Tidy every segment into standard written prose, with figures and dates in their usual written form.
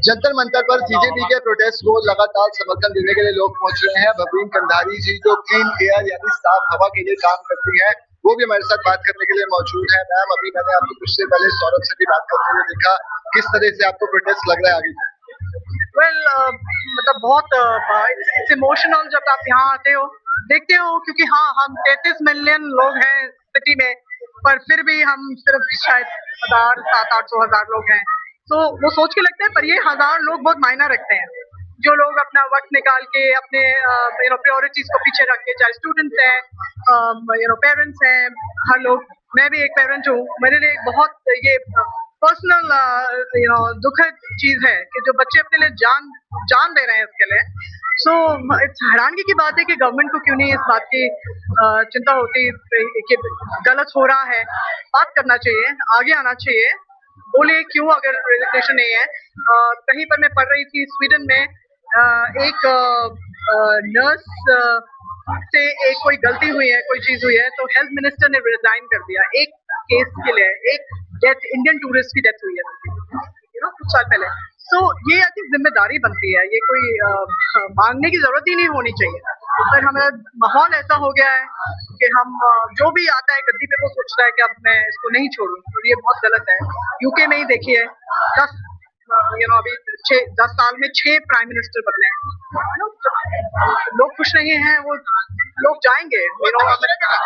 जंतर मंतर पर सीजेपी के प्रोटेस्ट को लगातार समर्थन देने के लिए लोग पहुंच रहे हैं। भवीन कंधारी जी जो क्लीन एयर यानी साफ हवा के लिए काम करती है, वो भी हमारे साथ बात करने के लिए मौजूद है। मैम, अभी मैंने आपको कुछ देर पहले सौरभ से भी बात करते हुए देखा, किस तरह से आपको प्रोटेस्ट लग रहा है आगे? मतलब बहुत इमोशनल जब आप यहाँ आते हो, देखते हो, क्योंकि हाँ, हम 33 मिलियन लोग हैं सिटी में, पर फिर भी हम सिर्फ शायद 700-800 लोग हैं। तो वो सोच के लगता है, पर ये 1000 लोग बहुत मायना रखते हैं। जो लोग अपना वक्त निकाल के अपने प्रायोरिटीज को पीछे रख के, चाहे स्टूडेंट्स हैं, पेरेंट्स हैं, हर लोग, मैं भी एक पेरेंट हूँ, मेरे लिए बहुत ये पर्सनल दुखद चीज है कि जो बच्चे अपने लिए जान दे रहे हैं इसके लिए। सो इट्स हैरानगी की बात है कि गवर्नमेंट को क्यों नहीं इस बात की चिंता होती कि गलत हो रहा है। बात करना चाहिए, आगे आना चाहिए, बोले क्यों अगर रेजिग्नेशन नहीं है। कहीं पर मैं पढ़ रही थी स्वीडन में, एक नर्स से एक कोई गलती हुई है, कोई चीज हुई है, तो हेल्थ मिनिस्टर ने रिजाइन कर दिया एक केस के लिए। एक डेथ, इंडियन टूरिस्ट की डेथ हुई है कुछ साल पहले। सो ये आई थिंक जिम्मेदारी बनती है, ये कोई मांगने की जरूरत ही नहीं होनी चाहिए। पर हमारा माहौल ऐसा हो गया है कि हम जो भी आता है गद्दी पे वो सोचता है कि अब मैं इसको नहीं छोड़ूं, तो ये बहुत गलत है। यूके में ही देखिए, 10 अभी 10 साल में 6 प्राइम मिनिस्टर बदले हैं। लोग खुश नहीं हैं, वो लोग जाएंगे।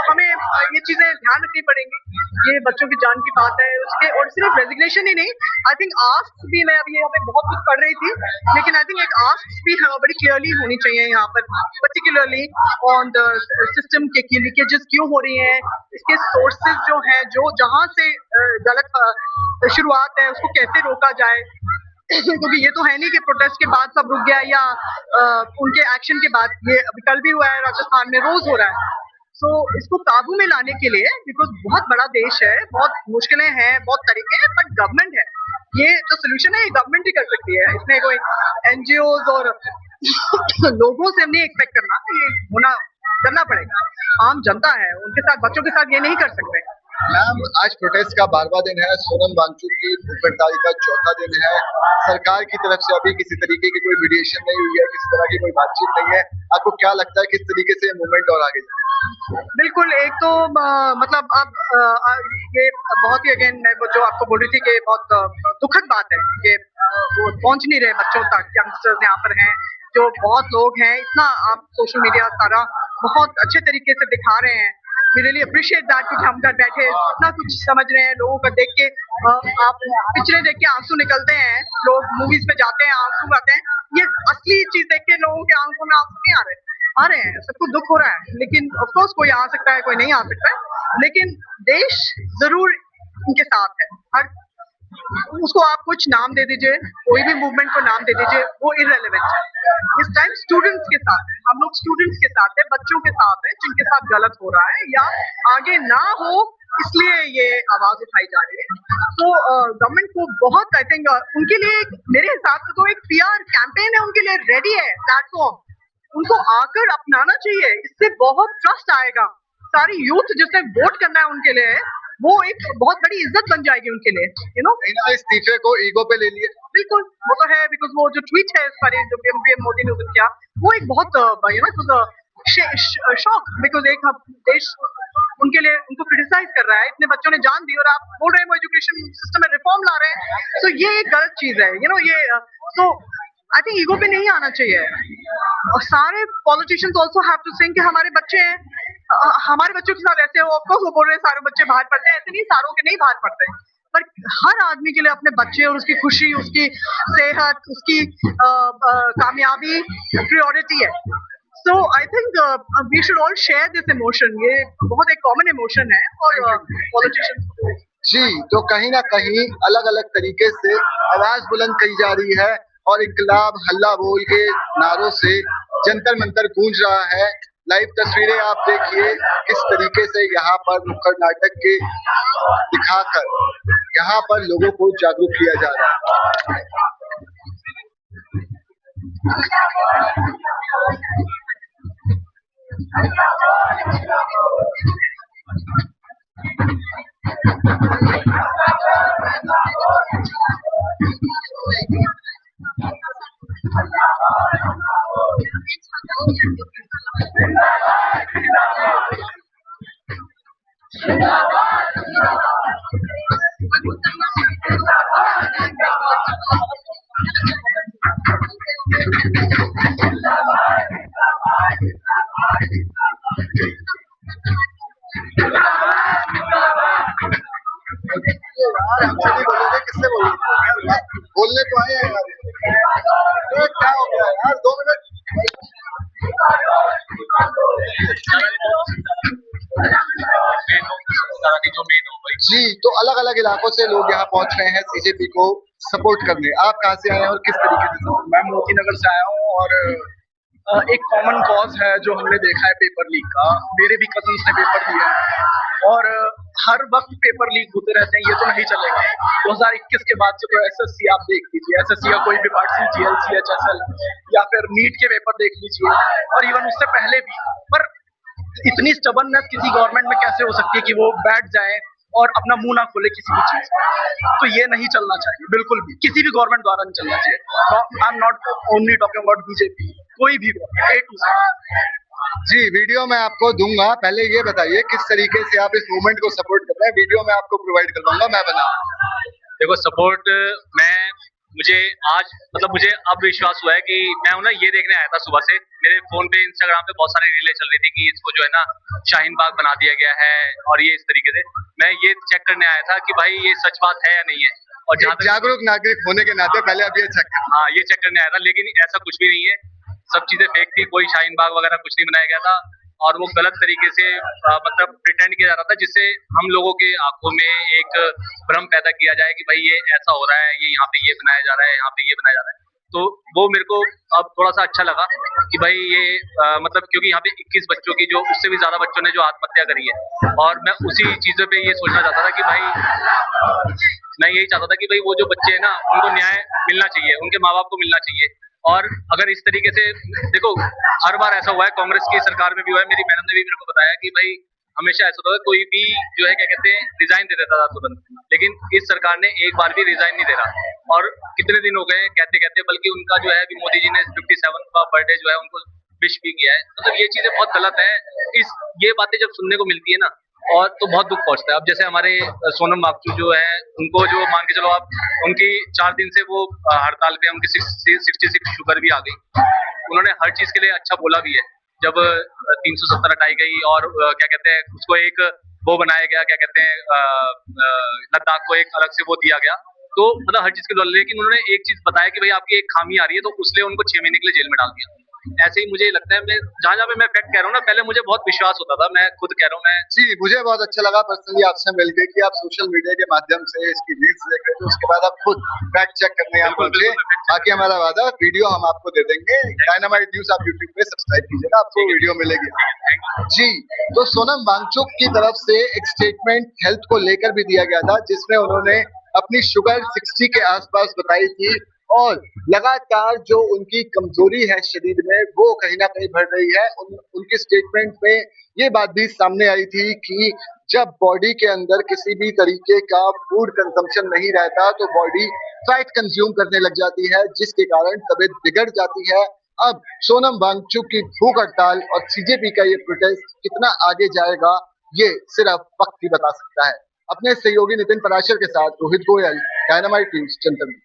हमें ये चीजें ध्यान रखनी पड़ेंगी, ये बच्चों की जान की बात है उसके। और सिर्फ रेजिग्नेशन ही नहीं, आई थिंक आस्क भी, मैं अभी यहाँ पे बहुत कुछ पढ़ रही थी, लेकिन आई थिंक एक आस्क भी बड़ी क्लियरली होनी चाहिए यहाँ पर, पर्टिकुलरली ऑन द सिस्टम के लीकेजेस क्यों हो रही हैं, इसके सोर्सेज जो हैं, जो जहाँ से गलत शुरुआत है उसको कैसे रोका जाए। क्योंकि ये तो है नहीं कि प्रोटेस्ट के बाद सब रुक गया या उनके एक्शन के बाद। ये अभी कल भी हुआ है राजस्थान में, रोज हो रहा है। सो इसको काबू में लाने के लिए, बिकॉज बहुत बड़ा देश है, बहुत मुश्किलें हैं, बहुत तरीके हैं, बट गवर्नमेंट है, ये जो सोल्यूशन है ये गवर्नमेंट ही कर सकती है। इसमें कोई एनजीओज और लोगों से नहीं एक्सपेक्ट करना, ये करना पड़ेगा। आम जनता है, उनके साथ, बच्चों के साथ ये नहीं कर सकते। मैम, आज प्रोटेस्ट का 12वां दिन है, सोनम वांगचुक की भूख हड़ताल का 4था दिन है। सरकार की तरफ से अभी किसी तरीके की कोई मीडिएशन नहीं हुई है, किसी तरह की कोई बातचीत नहीं है। आपको क्या लगता है किस तरीके से मूवमेंट और आगे जाए? बिल्कुल, एक तो मतलब अब ये बहुत ही, अगेन मैं जो आपको बोल रही थी कि बहुत दुखद बात है कि वो पहुंच नहीं रहे बच्चों तक। यंगस्टर्स यहाँ पर हैं, जो बहुत लोग हैं, इतना आप सोशल मीडिया सारा बहुत अच्छे तरीके से दिखा रहे हैं। We really appreciate that कि हम घर बैठे इतना कुछ समझ रहे हैं। लोगों को देख के आप पिक्चरें देख के आंसू निकलते हैं, लोग मूवीज पे जाते हैं, आंसू आते हैं। ये असली चीज देख के लोगों के आंखों में आंसू नहीं आ रहे हैं, सबको दुख हो रहा है। लेकिन ऑफ कोर्स कोई आ सकता है, कोई नहीं आ सकता है, लेकिन देश जरूर उनके साथ है। हर उसको आप कुछ नाम दे दीजिए, कोई भी मूवमेंट को नाम दे दीजिए, वो इररेलेवेंट है। इस टाइम स्टूडेंट्स के साथ है, हम लोग स्टूडेंट्स के साथ है, बच्चों के साथ है, जिनके साथ गलत हो रहा है या आगे ना हो, इसलिए ये आवाज उठाई जा रही है। तो गवर्नमेंट को बहुत, आई थिंक उनके लिए मेरे हिसाब से तो एक पीआर कैंपेन है, उनके लिए रेडी है प्लेटफॉर्म, उनको आकर अपनाना चाहिए। इससे बहुत ट्रस्ट आएगा, सारी यूथ जिसने वोट करना है उनके लिए, वो एक बहुत बड़ी इज्जत बन जाएगी उनके लिए। इस्तीफे को ईगो पे ले लिए, बिल्कुल वो तो है, बिकॉज वो जो ट्वीट है इस पर जो पीएम मोदी ने किया, वो एक बहुत शॉक, बिकॉज एक देश उनके लिए उनको क्रिटिसाइज कर रहा है, इतने बच्चों ने जान दी, और आप बोल रहे हैं वो एजुकेशन सिस्टम में रिफॉर्म ला रहे हैं। तो ये एक गलत चीज है, ये तो आई थिंक ईगो पे नहीं आना चाहिए। और सारे politicians also have to think कि हमारे बच्चे हैं, हमारे बच्चों के साथ ऐसे हो। ऑफकोर्स वो बोल रहे हैं सारे बच्चे बाहर पढ़ते हैं, ऐसे नहीं सारों के नहीं बाहर पढ़ते हैं, पर हर आदमी के लिए अपने बच्चे और उसकी खुशी, उसकी सेहत, उसकी कामयाबी प्रायोरिटी है। So I think we should all share this emotion, ये बहुत एक कॉमन इमोशन है। और पॉलिटिशियंस जी, तो कहीं ना कहीं अलग अलग तरीके से आवाज बुलंद की जा रही है और इनकलाब हल्ला बोल के नारों से जंतर मंतर गूंज रहा है। लाइव तस्वीरें आप देखिए किस तरीके से यहाँ पर नुक्कड़ नाटक के दिखाकर यहाँ पर लोगों को जागरूक किया जा रहा है। यार हमसे नहीं बोलोगे, किससे बोलोगे? बोलने तो आए हैं यार। ये क्या हो गया यार, 2 मिनट। जी, तो अलग अलग इलाकों से लोग यहाँ पहुंच रहे हैं सीजेपी को सपोर्ट करने। आप कहाँ से आए हैं और किस तरीके से? मैं मोती नगर से आया हूँ और एक कॉमन कॉज है जो हमने देखा है पेपर लीक का। मेरे भी कजन्स ने पेपर दिया है और हर वक्त पेपर लीक होते रहते हैं, ये तो नहीं चलेगा। 2021 के बाद से तो एसएससी आप देख लीजिए, एसएससी का कोई भी पार्ट, जीएलसी, एचएसएल या फिर नीट के पेपर देख लीजिए, और इवन उससे पहले भी। पर इतनी स्टबर्ननेस किसी गवर्नमेंट में कैसे हो सकती है कि वो बैठ जाए और अपना मुंह ना खोले किसी भी चीज। तो ये नहीं चलना चाहिए बिल्कुल भी, किसी भी गवर्नमेंट द्वारा नहीं चलना चाहिए। I am not only talking about BJP, कोई भी A to Z। जी, वीडियो मैं आपको दूंगा, पहले ये बताइए किस तरीके से आप इस मूवमेंट को सपोर्ट कर रहे हैं। वीडियो मैं आपको प्रोवाइड करवाऊंगा, मैं बना। देखो सपोर्ट मुझे आज मतलब मुझे अब विश्वास हुआ है कि मैं ना ये देखने आया था सुबह से। मेरे फोन पे इंस्टाग्राम पे बहुत सारी रीलें चल रही थी कि इसको जो है ना शाहीन बाग बना दिया गया है और ये इस तरीके से। मैं ये चेक करने आया था कि भाई ये सच बात है या नहीं है। और जहाँ जागरूक नागरिक होने के नाते पहले अब ये चेक कर। हाँ, ये चेक करने आया था, लेकिन ऐसा कुछ भी नहीं है। सब चीजें फेक थी, कोई शाहीन बाग वगैरह कुछ नहीं बनाया गया था और वो गलत तरीके से मतलब प्रिटेंड किया जा रहा था, जिससे हम लोगों के आंखों में एक भ्रम पैदा किया जाए कि भाई ये ऐसा हो रहा है, ये यहाँ पे ये बनाया जा रहा है, यहाँ पे ये बनाया जा रहा है। तो वो मेरे को अब थोड़ा सा अच्छा लगा कि भाई ये मतलब क्योंकि यहाँ पे 21 बच्चों की, जो उससे भी ज्यादा बच्चों ने जो आत्महत्या करी है, और मैं उसी चीजों पे ये सोचना चाहता था कि भाई मैं यही चाहता था कि भाई वो जो बच्चे हैं ना, उनको न्याय मिलना चाहिए, उनके माँ बाप को मिलना चाहिए। और अगर इस तरीके से देखो, हर बार ऐसा हुआ है, कांग्रेस की सरकार में भी हुआ है। मेरी मैडम ने भी मेरे को बताया कि भाई हमेशा ऐसा होता है, कोई भी जो है क्या कहते हैं रिजाइन दे देता था तुरंत, लेकिन इस सरकार ने एक बार भी रिजाइन नहीं दे रहा। और कितने दिन हो गए कहते कहते, बल्कि उनका जो है अभी मोदी जी ने 57 का बर्थडे जो है उनको विश भी किया है। मतलब ये चीजें बहुत गलत है। ये बातें जब सुनने को मिलती है ना, और तो बहुत दुख पहुंचता है। अब जैसे हमारे सोनम वांगचुक जो है, उनको जो मान के चलो आप, उनकी 4 दिन से वो हड़ताल पे, उनकी 66 शुगर भी आ गई। उन्होंने हर चीज के लिए अच्छा बोला भी है। जब 370 हटाई गई और क्या कहते हैं उसको एक वो बनाया गया, क्या कहते हैं लद्दाख को एक अलग से वो दिया गया, तो मतलब हर चीज के लिए। लेकिन उन्होंने एक चीज बताया कि भाई आपकी एक खामी आ रही है, तो उसलिए उनको 6 महीने के लिए जेल में डाल दिया। ऐसे ही मुझे लगता है, मैं जहाँ पे मैं फैक्ट कह रहा हूँ ना, पहले मुझे बहुत विश्वास होता था, मैं खुद कह रहा हूँ। मैं जी, मुझे बहुत अच्छा लगा पर्सनली आपसे मिलके कि आप सोशल मीडिया के माध्यम से इसकी रील्स देख रहे थे, उसके बाद आप खुद फैक्ट चेक करने यहाँ पहुंचे। बाकी हमारा वादा, वीडियो हम आपको दे देंगे। डायनामाइट न्यूज आप यूट्यूब पे सब्सक्राइब कीजिएगा, आपको वीडियो मिलेगी। जी, तो सोनम वांगचुक की तरफ से एक स्टेटमेंट हेल्थ को लेकर भी दिया गया था, जिसमें उन्होंने अपनी शुगर 60 के आसपास बताई थी और लगातार जो उनकी कमजोरी है शरीर में, वो कहीं ना कहीं बढ़ रही है। उनके स्टेटमेंट में ये बात भी सामने आई थी कि जब बॉडी के अंदर किसी भी तरीके का फूड कंजम्पशन नहीं रहता, तो बॉडी फैट कंज्यूम करने लग जाती है, जिसके कारण तबीयत बिगड़ जाती है। अब सोनम वांगचुक की भूख हड़ताल और सीजेपी का ये प्रोटेस्ट कितना आगे जाएगा, ये सिर्फ वक्त ही बता सकता है। अपने सहयोगी नितिन पराशर के साथ रोहित गोयल, डायनामाइट न्यूज, चंदन।